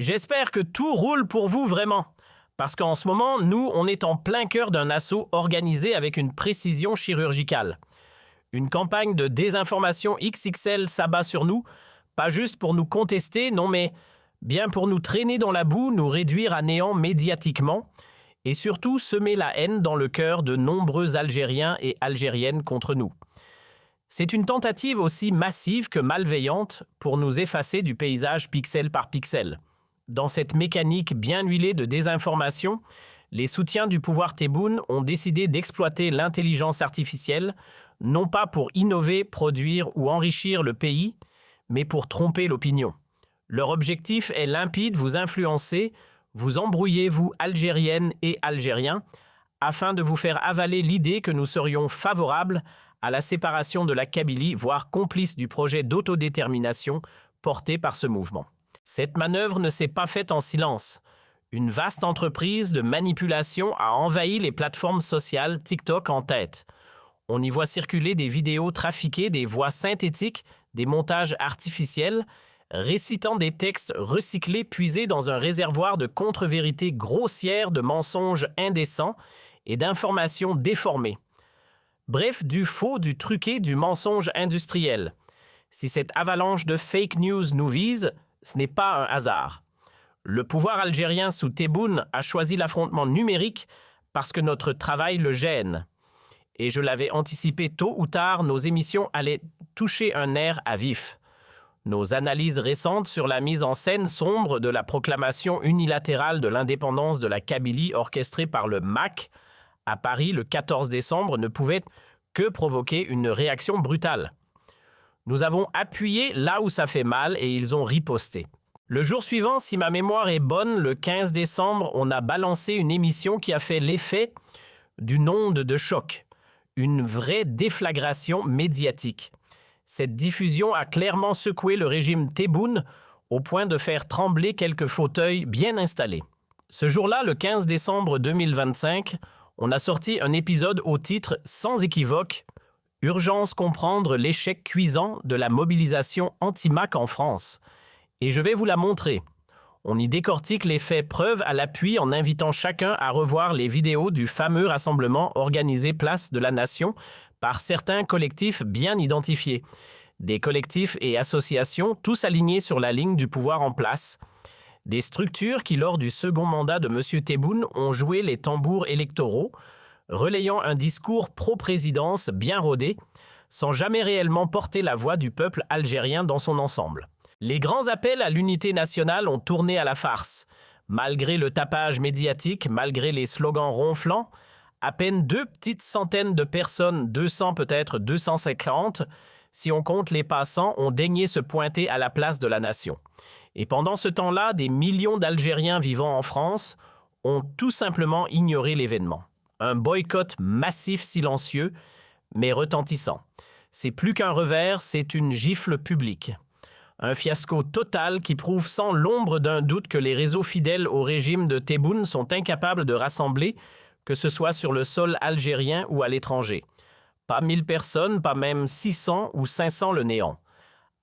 J'espère que tout roule pour vous vraiment. Parce qu'en ce moment, nous, on est en plein cœur d'un assaut organisé avec une précision chirurgicale. Une campagne de désinformation XXL s'abat sur nous, pas juste pour nous contester, non mais bien pour nous traîner dans la boue, nous réduire à néant médiatiquement et surtout semer la haine dans le cœur de nombreux Algériens et Algériennes contre nous. C'est une tentative aussi massive que malveillante pour nous effacer du paysage pixel par pixel. Dans cette mécanique bien huilée de désinformation, les soutiens du pouvoir Tebboune ont décidé d'exploiter l'intelligence artificielle, non pas pour innover, produire ou enrichir le pays, mais pour tromper l'opinion. Leur objectif est limpide, vous influencer, vous embrouiller, vous, Algériennes et Algériens, afin de vous faire avaler l'idée que nous serions favorables à la séparation de la Kabylie, voire complices du projet d'autodétermination porté par ce mouvement. Cette manœuvre ne s'est pas faite en silence. Une vaste entreprise de manipulation a envahi les plateformes sociales, TikTok en tête. On y voit circuler des vidéos trafiquées, des voix synthétiques, des montages artificiels, récitant des textes recyclés puisés dans un réservoir de contre-vérités grossières, de mensonges indécents et d'informations déformées. Bref, du faux, du truqué, du mensonge industriel. Si cette avalanche de fake news nous vise, ce n'est pas un hasard. Le pouvoir algérien sous Tebboune a choisi l'affrontement numérique parce que notre travail le gêne. Et je l'avais anticipé tôt ou tard, nos émissions allaient toucher un nerf à vif. Nos analyses récentes sur la mise en scène sombre de la proclamation unilatérale de l'indépendance de la Kabylie orchestrée par le MAC à Paris le 14 décembre ne pouvaient que provoquer une réaction brutale. Nous avons appuyé là où ça fait mal et ils ont riposté. Le jour suivant, si ma mémoire est bonne, le 15 décembre, on a balancé une émission qui a fait l'effet d'une onde de choc, une vraie déflagration médiatique. Cette diffusion a clairement secoué le régime Tebboune au point de faire trembler quelques fauteuils bien installés. Ce jour-là, le 15 décembre 2025, on a sorti un épisode au titre sans équivoque « Urgence comprendre l'échec cuisant de la mobilisation anti-MAC en France ». Et je vais vous la montrer. On y décortique les faits preuves à l'appui en invitant chacun à revoir les vidéos du fameux rassemblement organisé Place de la Nation par certains collectifs bien identifiés. Des collectifs et associations tous alignés sur la ligne du pouvoir en place. Des structures qui, lors du second mandat de M. Tebboune, ont joué les tambours électoraux, relayant un discours pro-présidence bien rodé, sans jamais réellement porter la voix du peuple algérien dans son ensemble. Les grands appels à l'unité nationale ont tourné à la farce. Malgré le tapage médiatique, malgré les slogans ronflants, à peine 2 petites centaines de personnes, 200 peut-être 250, si on compte les passants, ont daigné se pointer à la place de la nation. Et pendant ce temps-là, des millions d'Algériens vivant en France ont tout simplement ignoré l'événement. Un boycott massif silencieux, mais retentissant. C'est plus qu'un revers, c'est une gifle publique. Un fiasco total qui prouve sans l'ombre d'un doute que les réseaux fidèles au régime de Tebboune sont incapables de rassembler, que ce soit sur le sol algérien ou à l'étranger. Pas 1000 personnes, pas même 600 ou 500 le néant.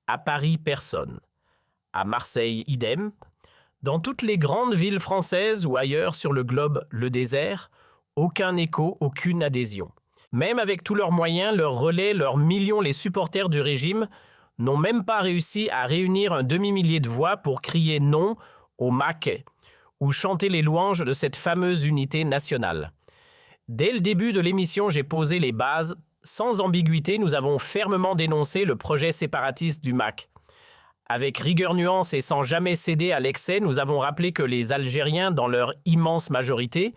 À Paris, personne. À Marseille, idem. Dans toutes les grandes villes françaises ou ailleurs sur le globe, le désert, aucun écho, aucune adhésion. Même avec tous leurs moyens, leurs relais, leurs millions, les supporters du régime n'ont même pas réussi à réunir un demi-millier de voix pour crier non au MAC ou chanter les louanges de cette fameuse unité nationale. Dès le début de l'émission, j'ai posé les bases. Sans ambiguïté, nous avons fermement dénoncé le projet séparatiste du MAC. Avec rigueur, nuance et sans jamais céder à l'excès, nous avons rappelé que les Algériens, dans leur immense majorité,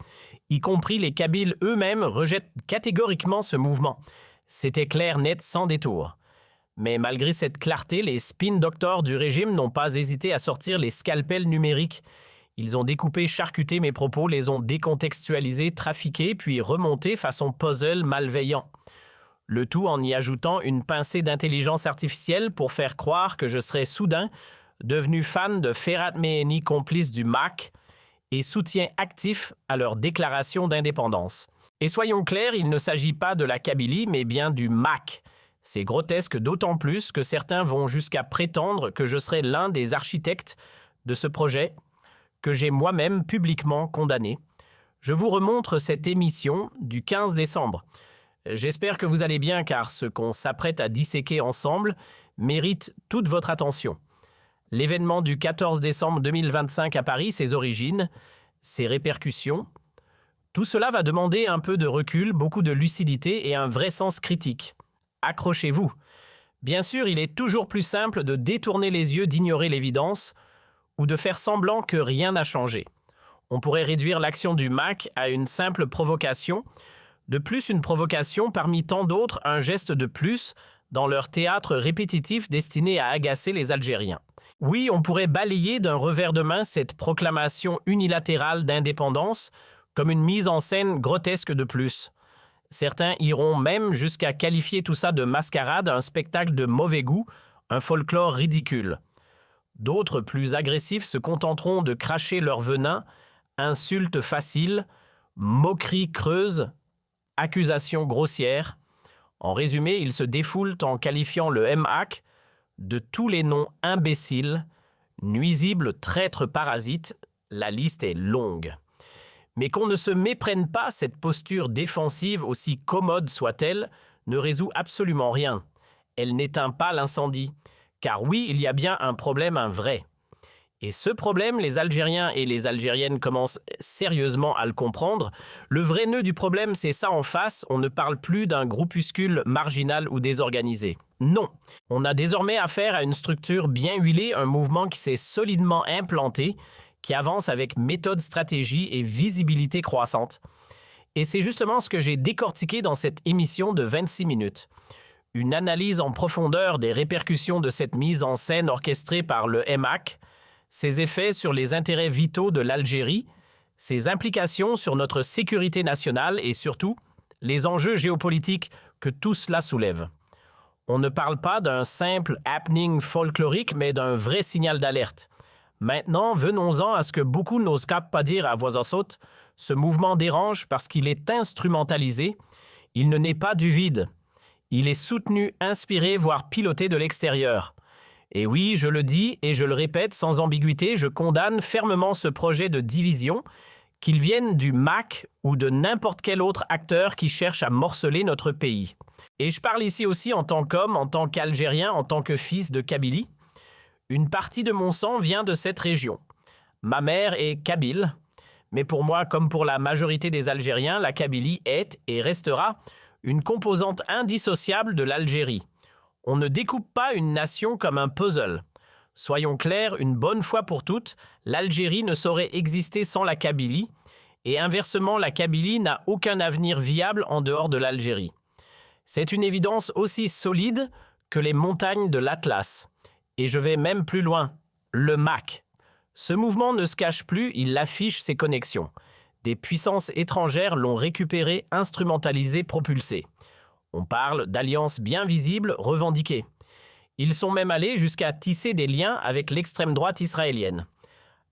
y compris les Kabyles eux-mêmes, rejettent catégoriquement ce mouvement. C'était clair, net, sans détour. Mais malgré cette clarté, les spin doctors du régime n'ont pas hésité à sortir les scalpels numériques. Ils ont découpé, charcuté mes propos, les ont décontextualisés, trafiqués, puis remontés façon puzzle malveillant. Le tout en y ajoutant une pincée d'intelligence artificielle pour faire croire que je serais soudain devenu fan de Ferhat Meheni, complice du MAC, et soutien actif à leur déclaration d'indépendance. Et soyons clairs, il ne s'agit pas de la Kabylie, mais bien du MAC. C'est grotesque d'autant plus que certains vont jusqu'à prétendre que je serais l'un des architectes de ce projet, que j'ai moi-même publiquement condamné. Je vous remontre cette émission du 15 décembre. J'espère que vous allez bien car ce qu'on s'apprête à disséquer ensemble mérite toute votre attention. L'événement du 14 décembre 2025 à Paris, ses origines, ses répercussions, tout cela va demander un peu de recul, beaucoup de lucidité et un vrai sens critique. Accrochez-vous. Bien sûr, il est toujours plus simple de détourner les yeux, d'ignorer l'évidence ou de faire semblant que rien n'a changé. On pourrait réduire l'action du MAC à une simple provocation, de plus une provocation parmi tant d'autres, un geste de plus dans leur théâtre répétitif destiné à agacer les Algériens. Oui, on pourrait balayer d'un revers de main cette proclamation unilatérale d'indépendance comme une mise en scène grotesque de plus. Certains iront même jusqu'à qualifier tout ça de mascarade, un spectacle de mauvais goût, un folklore ridicule. D'autres, plus agressifs, se contenteront de cracher leur venin, insultes faciles, moqueries creuses, accusations grossières. En résumé, ils se défoulent en qualifiant le MAC de tous les noms imbéciles, nuisibles, traîtres, parasites. La liste est longue. Mais qu'on ne se méprenne pas, cette posture défensive, aussi commode soit-elle, ne résout absolument rien. Elle n'éteint pas l'incendie. Car oui, il y a bien un problème, un vrai. Et ce problème, les Algériens et les Algériennes commencent sérieusement à le comprendre. Le vrai nœud du problème, c'est ça en face, on ne parle plus d'un groupuscule marginal ou désorganisé. Non, on a désormais affaire à une structure bien huilée, un mouvement qui s'est solidement implanté, qui avance avec méthode, stratégie et visibilité croissante. Et c'est justement ce que j'ai décortiqué dans cette émission de 26 minutes. Une analyse en profondeur des répercussions de cette mise en scène orchestrée par le MAC, ses effets sur les intérêts vitaux de l'Algérie, ses implications sur notre sécurité nationale et surtout les enjeux géopolitiques que tout cela soulève. On ne parle pas d'un simple happening folklorique, mais d'un vrai signal d'alerte. Maintenant, venons-en à ce que beaucoup n'osent pas dire à voix haute. Ce mouvement dérange parce qu'il est instrumentalisé. Il ne naît pas du vide. Il est soutenu, inspiré, voire piloté de l'extérieur. Et oui, je le dis et je le répète sans ambiguïté, je condamne fermement ce projet de division, qu'il vienne du MAC ou de n'importe quel autre acteur qui cherche à morceler notre pays. Et je parle ici aussi en tant qu'homme, en tant qu'Algérien, en tant que fils de Kabylie. Une partie de mon sang vient de cette région. Ma mère est kabyle, mais pour moi, comme pour la majorité des Algériens, la Kabylie est et restera une composante indissociable de l'Algérie. On ne découpe pas une nation comme un puzzle. Soyons clairs, une bonne fois pour toutes, l'Algérie ne saurait exister sans la Kabylie, et inversement, la Kabylie n'a aucun avenir viable en dehors de l'Algérie. C'est une évidence aussi solide que les montagnes de l'Atlas. Et je vais même plus loin, le MAC. Ce mouvement ne se cache plus, il affiche ses connexions. Des puissances étrangères l'ont récupéré, instrumentalisé, propulsé. On parle d'alliances bien visibles, revendiquées. Ils sont même allés jusqu'à tisser des liens avec l'extrême droite israélienne.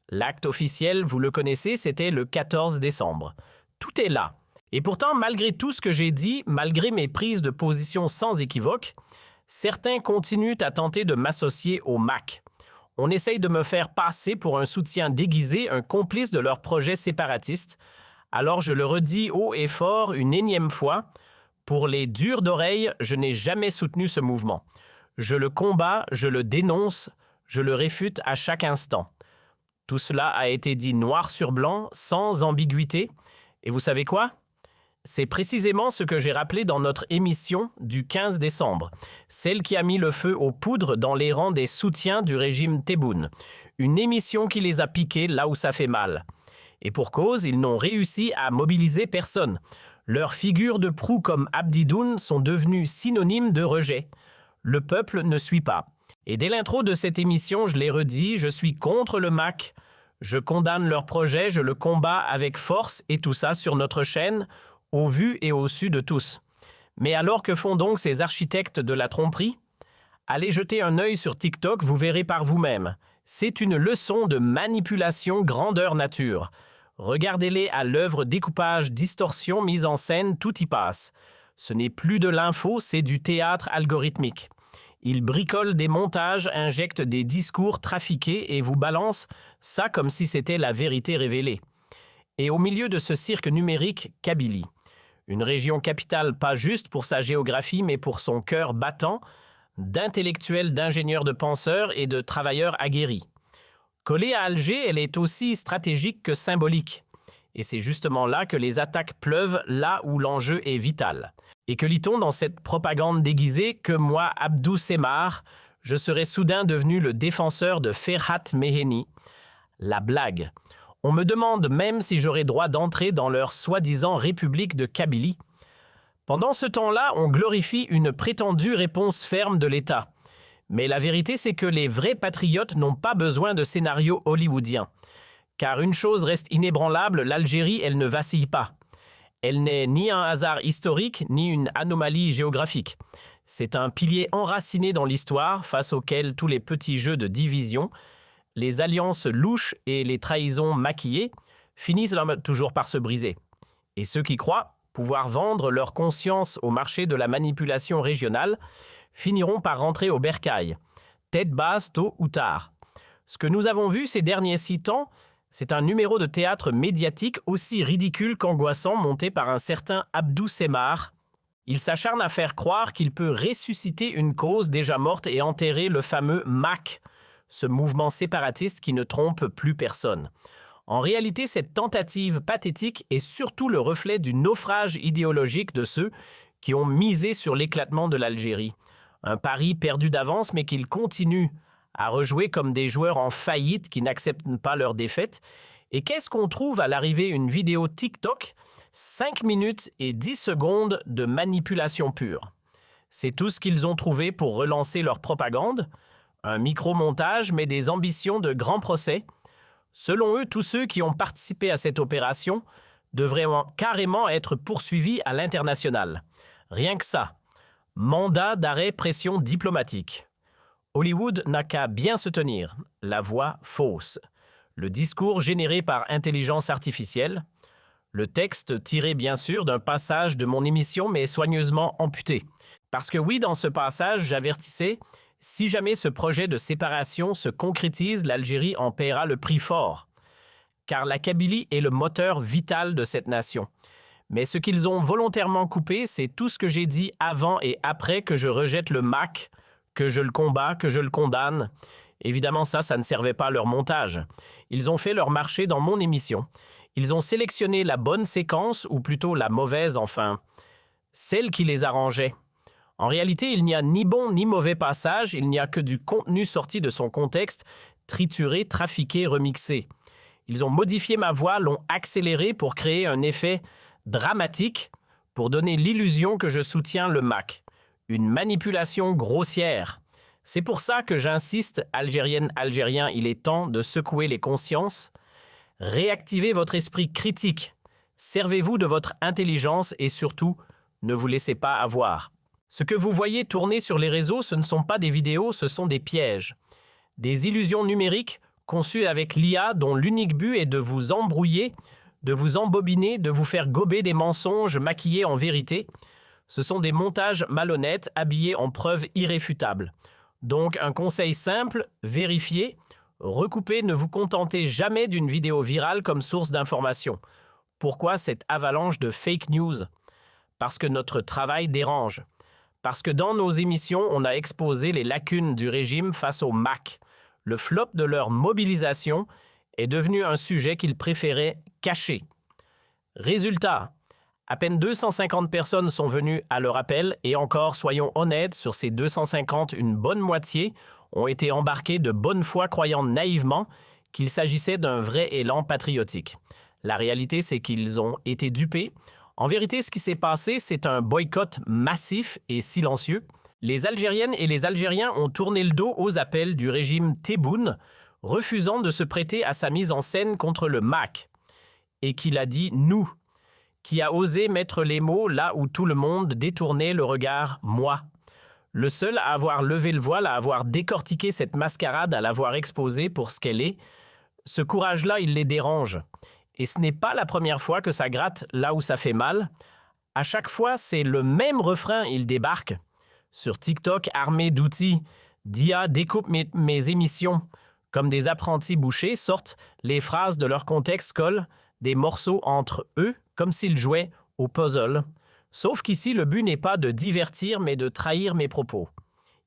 L'acte officiel, vous le connaissez, c'était le 14 décembre. Tout est là. Et pourtant, malgré tout ce que j'ai dit, malgré mes prises de position sans équivoque, certains continuent à tenter de m'associer au MAC. On essaye de me faire passer pour un soutien déguisé, un complice de leur projet séparatiste. Alors je le redis haut et fort une énième fois, pour les durs d'oreille, je n'ai jamais soutenu ce mouvement. Je le combats, je le dénonce, je le réfute à chaque instant. Tout cela a été dit noir sur blanc, sans ambiguïté. Et vous savez quoi ? C'est précisément ce que j'ai rappelé dans notre émission du 15 décembre, celle qui a mis le feu aux poudres dans les rangs des soutiens du régime Tebboune, une émission qui les a piqués là où ça fait mal. Et pour cause, ils n'ont réussi à mobiliser personne. Leurs figures de proue comme Abdidoun sont devenues synonymes de rejet. Le peuple ne suit pas. Et dès l'intro de cette émission, je l'ai redit, je suis contre le MAC. Je condamne leur projet, je le combats avec force et tout ça sur notre chaîne, au vu et au su de tous. Mais alors que font donc ces architectes de la tromperie ? Allez jeter un œil sur TikTok, vous verrez par vous-même. C'est une leçon de manipulation grandeur nature. Regardez-les à l'œuvre, découpage, distorsion, mise en scène, tout y passe. Ce n'est plus de l'info, c'est du théâtre algorithmique. Ils bricolent des montages, injectent des discours trafiqués et vous balancent ça comme si c'était la vérité révélée. Et au milieu de ce cirque numérique, Kabylie. Une région capitale pas juste pour sa géographie mais pour son cœur battant, d'intellectuels, d'ingénieurs, de penseurs et de travailleurs aguerris. Collée à Alger, elle est aussi stratégique que symbolique. Et c'est justement là que les attaques pleuvent, là où l'enjeu est vital. Et que lit-on dans cette propagande déguisée que moi, Abdou Semmar, je serais soudain devenu le défenseur de Ferhat Meheni? La blague. On me demande même si j'aurais droit d'entrer dans leur soi-disant république de Kabylie. Pendant ce temps-là, on glorifie une prétendue réponse ferme de l'État. Mais la vérité, c'est que les vrais patriotes n'ont pas besoin de scénarios hollywoodiens. Car une chose reste inébranlable, l'Algérie, elle ne vacille pas. Elle n'est ni un hasard historique, ni une anomalie géographique. C'est un pilier enraciné dans l'histoire, face auquel tous les petits jeux de division, les alliances louches et les trahisons maquillées finissent toujours par se briser. Et ceux qui croient pouvoir vendre leur conscience au marché de la manipulation régionale finiront par rentrer au bercail, tête basse tôt ou tard. Ce que nous avons vu ces derniers 6 temps, c'est un numéro de théâtre médiatique aussi ridicule qu'angoissant monté par un certain Abdou Semmar. Il s'acharne à faire croire qu'il peut ressusciter une cause déjà morte et enterrer le fameux MAC, ce mouvement séparatiste qui ne trompe plus personne. En réalité, cette tentative pathétique est surtout le reflet du naufrage idéologique de ceux qui ont misé sur l'éclatement de l'Algérie. Un pari perdu d'avance, mais qu'ils continuent à rejouer comme des joueurs en faillite qui n'acceptent pas leur défaite. Et qu'est-ce qu'on trouve à l'arrivée? Une vidéo TikTok, 5 minutes et 10 secondes de manipulation pure. C'est tout ce qu'ils ont trouvé pour relancer leur propagande. Un micro-montage, mais des ambitions de grand procès. Selon eux, tous ceux qui ont participé à cette opération devraient carrément être poursuivis à l'international. Rien que ça. Mandat d'arrêt pression diplomatique. Hollywood n'a qu'à bien se tenir. La voix fausse. Le discours généré par intelligence artificielle. Le texte tiré bien sûr d'un passage de mon émission mais soigneusement amputé. Parce que oui, dans ce passage, j'avertissais, si jamais ce projet de séparation se concrétise, l'Algérie en paiera le prix fort. Car la Kabylie est le moteur vital de cette nation. Mais ce qu'ils ont volontairement coupé, c'est tout ce que j'ai dit avant et après que je rejette le MAC, que je le combats, que je le condamne. Évidemment, ça ne servait pas à leur montage. Ils ont fait leur marché dans mon émission. Ils ont sélectionné la bonne séquence, ou plutôt la mauvaise, enfin, celle qui les arrangeait. En réalité, il n'y a ni bon ni mauvais passage, il n'y a que du contenu sorti de son contexte, trituré, trafiqué, remixé. Ils ont modifié ma voix, l'ont accéléré pour créer un effet dramatique, pour donner l'illusion que je soutiens le MAC. Une manipulation grossière. C'est pour ça que j'insiste, Algériennes, Algériens, il est temps de secouer les consciences. Réactivez votre esprit critique. Servez-vous de votre intelligence et surtout, ne vous laissez pas avoir. Ce que vous voyez tourner sur les réseaux, ce ne sont pas des vidéos, ce sont des pièges. Des illusions numériques conçues avec l'IA dont l'unique but est de vous embrouiller, de vous embobiner, de vous faire gober des mensonges maquillés en vérité. Ce sont des montages malhonnêtes habillés en preuves irréfutables. Donc un conseil simple, vérifiez, recoupez, ne vous contentez jamais d'une vidéo virale comme source d'information. Pourquoi cette avalanche de fake news? Parce que notre travail dérange. Parce que dans nos émissions, on a exposé les lacunes du régime face au MAC. Le flop de leur mobilisation est devenu un sujet qu'ils préféraient cacher. Résultat, à peine 250 personnes sont venues à leur appel et encore, soyons honnêtes, sur ces 250, une bonne moitié ont été embarqués de bonne foi croyant naïvement qu'il s'agissait d'un vrai élan patriotique. La réalité, c'est qu'ils ont été dupés. En vérité, ce qui s'est passé, c'est un boycott massif et silencieux. Les Algériennes et les Algériens ont tourné le dos aux appels du régime Tebboune, refusant de se prêter à sa mise en scène contre le MAC. Et qu'il a dit « nous », qui a osé mettre les mots là où tout le monde détournait le regard « moi ». Le seul à avoir levé le voile, à avoir décortiqué cette mascarade, à l'avoir exposée pour ce qu'elle est, ce courage-là, il les dérange. Et ce n'est pas la première fois que ça gratte là où ça fait mal. À chaque fois, c'est le même refrain, il débarque. Sur TikTok, armés d'outils, d'IA découpe mes émissions. Comme des apprentis bouchers sortent les phrases de leur contexte, collent des morceaux entre eux, comme s'ils jouaient au puzzle. Sauf qu'ici, le but n'est pas de divertir, mais de trahir mes propos.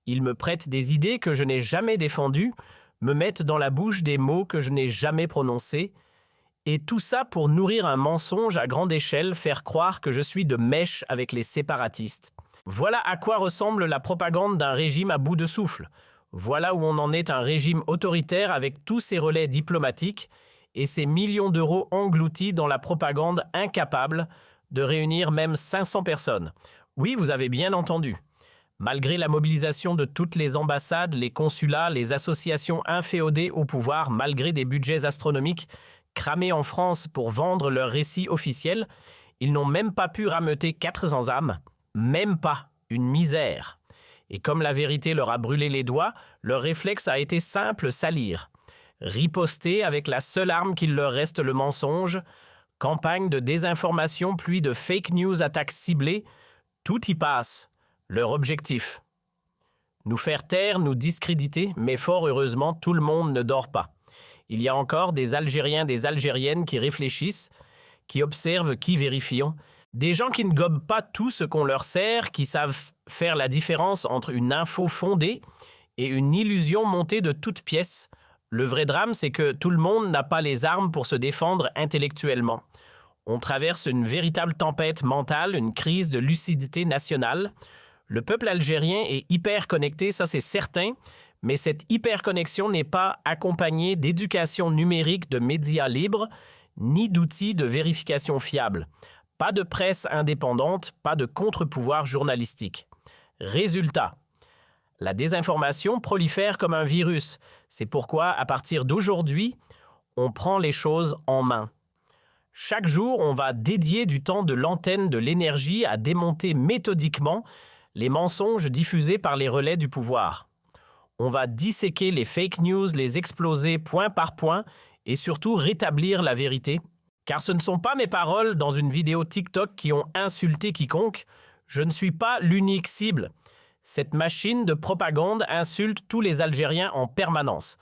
Ils me prêtent des idées que je n'ai jamais défendues, me mettent dans la bouche des mots que je n'ai jamais prononcés, et tout ça pour nourrir un mensonge à grande échelle, faire croire que je suis de mèche avec les séparatistes. Voilà à quoi ressemble la propagande d'un régime à bout de souffle. Voilà où on en est, un régime autoritaire avec tous ses relais diplomatiques et ses millions d'euros engloutis dans la propagande, incapable de réunir même 500 personnes. Oui, vous avez bien entendu. Malgré la mobilisation de toutes les ambassades, les consulats, les associations inféodées au pouvoir, malgré des budgets astronomiques cramés en France pour vendre leur récit officiel, ils n'ont même pas pu rameuter 400 âmes. Même pas, une misère. Et comme la vérité leur a brûlé les doigts, leur réflexe a été simple, salir. Riposter avec la seule arme qu'il leur reste, le mensonge. Campagne de désinformation, pluie de fake news, attaques ciblées, tout y passe. Leur objectif. Nous faire taire, nous discréditer, mais fort heureusement, tout le monde ne dort pas. Il y a encore des Algériens, des Algériennes qui réfléchissent, qui observent, qui vérifient. Des gens qui ne gobent pas tout ce qu'on leur sert, qui savent faire la différence entre une info fondée et une illusion montée de toutes pièces. Le vrai drame, c'est que tout le monde n'a pas les armes pour se défendre intellectuellement. On traverse une véritable tempête mentale, une crise de lucidité nationale. Le peuple algérien est hyper connecté, ça c'est certain, mais cette hyperconnexion n'est pas accompagnée d'éducation numérique, de médias libres, ni d'outils de vérification fiables. Pas de presse indépendante, pas de contre-pouvoir journalistique. Résultat, la désinformation prolifère comme un virus. C'est pourquoi, à partir d'aujourd'hui, on prend les choses en main. Chaque jour, on va dédier du temps de l'antenne de l'énergie à démonter méthodiquement les mensonges diffusés par les relais du pouvoir. On va disséquer les fake news, les exploser point par point et surtout rétablir la vérité. Car ce ne sont pas mes paroles dans une vidéo TikTok qui ont insulté quiconque. Je ne suis pas l'unique cible. Cette machine de propagande insulte tous les Algériens en permanence.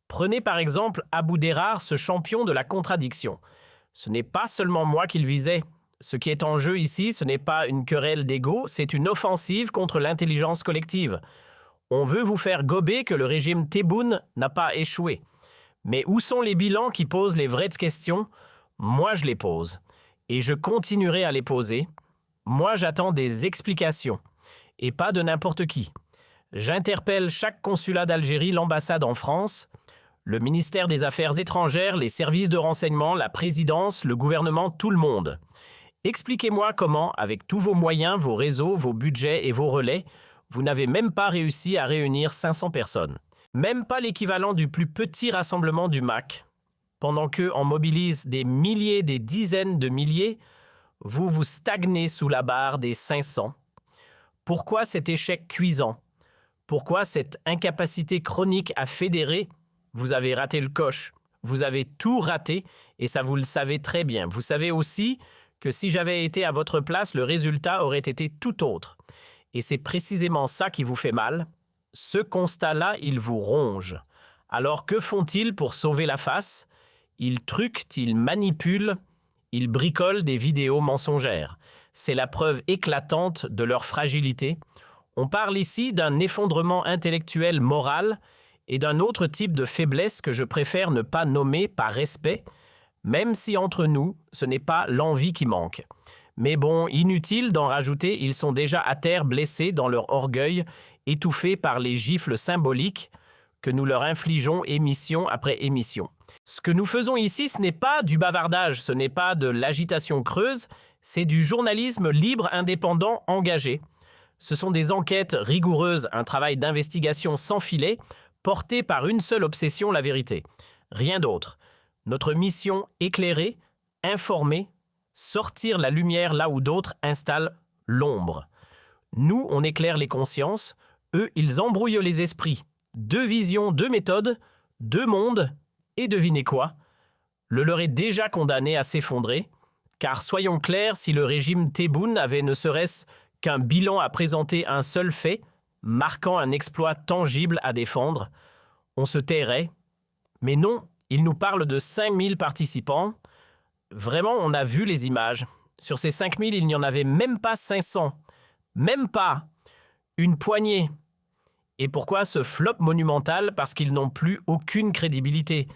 Prenez par exemple Abou Derrar, ce champion de la contradiction. Ce n'est pas seulement moi qu'il visait. Ce qui est en jeu ici, ce n'est pas une querelle d'ego, c'est une offensive contre l'intelligence collective. On veut vous faire gober que le régime Tebboune n'a pas échoué. Mais où sont les bilans qui posent les vraies questions ? Moi, je les pose. Et je continuerai à les poser. Moi, j'attends des explications. Et pas de n'importe qui. J'interpelle chaque consulat d'Algérie, l'ambassade en France, le ministère des Affaires étrangères, les services de renseignement, la présidence, le gouvernement, tout le monde. Expliquez-moi comment, avec tous vos moyens, vos réseaux, vos budgets et vos relais, vous n'avez même pas réussi à réunir 500 personnes. Même pas l'équivalent du plus petit rassemblement du MAC. Pendant qu'en mobilise des milliers, des dizaines de milliers, vous vous stagnez sous la barre des 500. Pourquoi cet échec cuisant? Pourquoi cette incapacité chronique à fédérer? Vous avez raté le coche. Vous avez tout raté et ça vous le savez très bien. Vous savez aussi que si j'avais été à votre place, le résultat aurait été tout autre. Et c'est précisément ça qui vous fait mal. Ce constat-là, il vous ronge. Alors que font-ils pour sauver la face? Ils truquent, ils manipulent, ils bricolent des vidéos mensongères. C'est la preuve éclatante de leur fragilité. On parle ici d'un effondrement intellectuel moral et d'un autre type de faiblesse que je préfère ne pas nommer par respect, même si entre nous, ce n'est pas l'envie qui manque. Mais bon, inutile d'en rajouter, ils sont déjà à terre blessés dans leur orgueil, étouffés par les gifles symboliques que nous leur infligeons émission après émission. Ce que nous faisons ici, ce n'est pas du bavardage, ce n'est pas de l'agitation creuse, c'est du journalisme libre, indépendant, engagé. Ce sont des enquêtes rigoureuses, un travail d'investigation sans filet, porté par une seule obsession, la vérité. Rien d'autre. Notre mission éclairer, informer, sortir la lumière là où d'autres installent l'ombre. Nous, on éclaire les consciences, eux, ils embrouillent les esprits. 2 visions, 2 méthodes, 2 mondes, et devinez quoi? Le leur est déjà condamné à s'effondrer, car soyons clairs, si le régime Tebboune avait ne serait-ce qu'un bilan à présenter un seul fait, marquant un exploit tangible à défendre, on se tairait. Mais non, il nous parle de 5000 participants. Vraiment, on a vu les images. Sur ces 5000, il n'y en avait même pas 500. Même pas. Une poignée. Et pourquoi ce flop monumental? Parce qu'ils n'ont plus aucune crédibilité.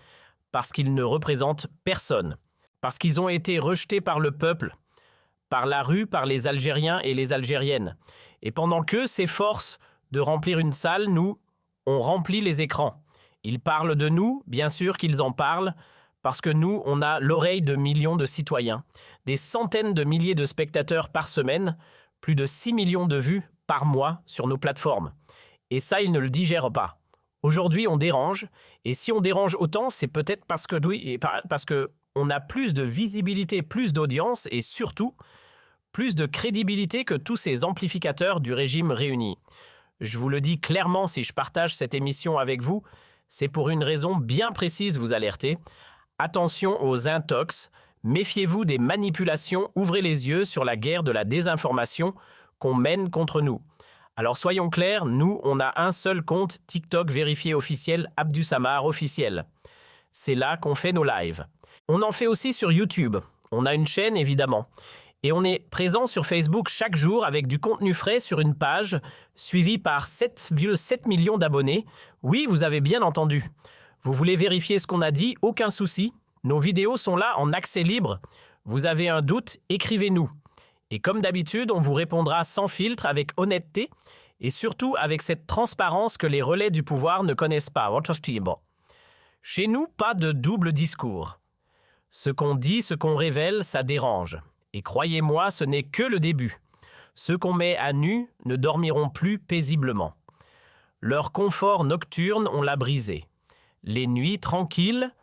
Parce qu'ils ne représentent personne. Parce qu'ils ont été rejetés par le peuple, par la rue, par les Algériens et les Algériennes. Et pendant qu'eux s'efforcent de remplir une salle, nous, on remplit les écrans. Ils parlent de nous, bien sûr qu'ils en parlent, parce que nous, on a l'oreille de millions de citoyens, des centaines de milliers de spectateurs par semaine, plus de 6 millions de vues par mois sur nos plateformes. Et ça, ils ne le digèrent pas. Aujourd'hui, on dérange, et si on dérange autant, c'est peut-être parce que on a plus de visibilité, plus d'audience, et surtout, plus de crédibilité que tous ces amplificateurs du régime réunis. Je vous le dis clairement, si je partage cette émission avec vous, c'est pour une raison bien précise vous alerter. Attention aux intox, méfiez-vous des manipulations, ouvrez les yeux sur la guerre de la désinformation qu'on mène contre nous. Alors soyons clairs, nous, on a un seul compte TikTok vérifié officiel, Abdou Samar officiel. C'est là qu'on fait nos lives. On en fait aussi sur YouTube. On a une chaîne, évidemment. Et on est présent sur Facebook chaque jour avec du contenu frais sur une page, suivi par 7,7 millions d'abonnés. Oui, vous avez bien entendu. Vous voulez vérifier ce qu'on a dit? Aucun souci. Nos vidéos sont là en accès libre. Vous avez un doute? Écrivez-nous. Et comme d'habitude, on vous répondra sans filtre, avec honnêteté, et surtout avec cette transparence que les relais du pouvoir ne connaissent pas. Chez nous, pas de double discours. Ce qu'on dit, ce qu'on révèle, ça dérange. Et croyez-moi, ce n'est que le début. Ceux qu'on met à nu ne dormiront plus paisiblement. Leur confort nocturne, on l'a brisé. Les nuits tranquilles,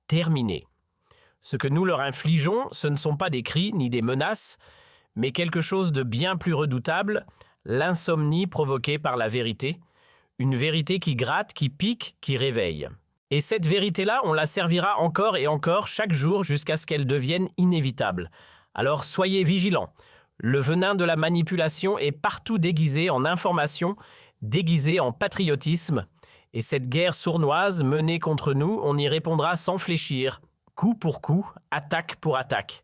terminées. Ce que nous leur infligeons, ce ne sont pas des cris ni des menaces, mais quelque chose de bien plus redoutable, l'insomnie provoquée par la vérité, une vérité qui gratte, qui pique, qui réveille. Et cette vérité-là, on la servira encore et encore chaque jour jusqu'à ce qu'elle devienne inévitable. Alors soyez vigilants. Le venin de la manipulation est partout déguisé en information, déguisé en patriotisme. Et cette guerre sournoise menée contre nous, on y répondra sans fléchir, coup pour coup, attaque pour attaque.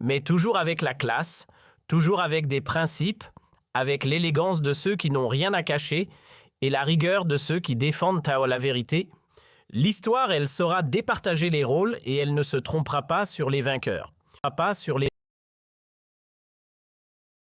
Mais toujours avec la classe, toujours avec des principes, avec l'élégance de ceux qui n'ont rien à cacher et la rigueur de ceux qui défendent la vérité. L'histoire, elle saura départager les rôles et elle ne se trompera pas sur les vainqueurs. Pas sur les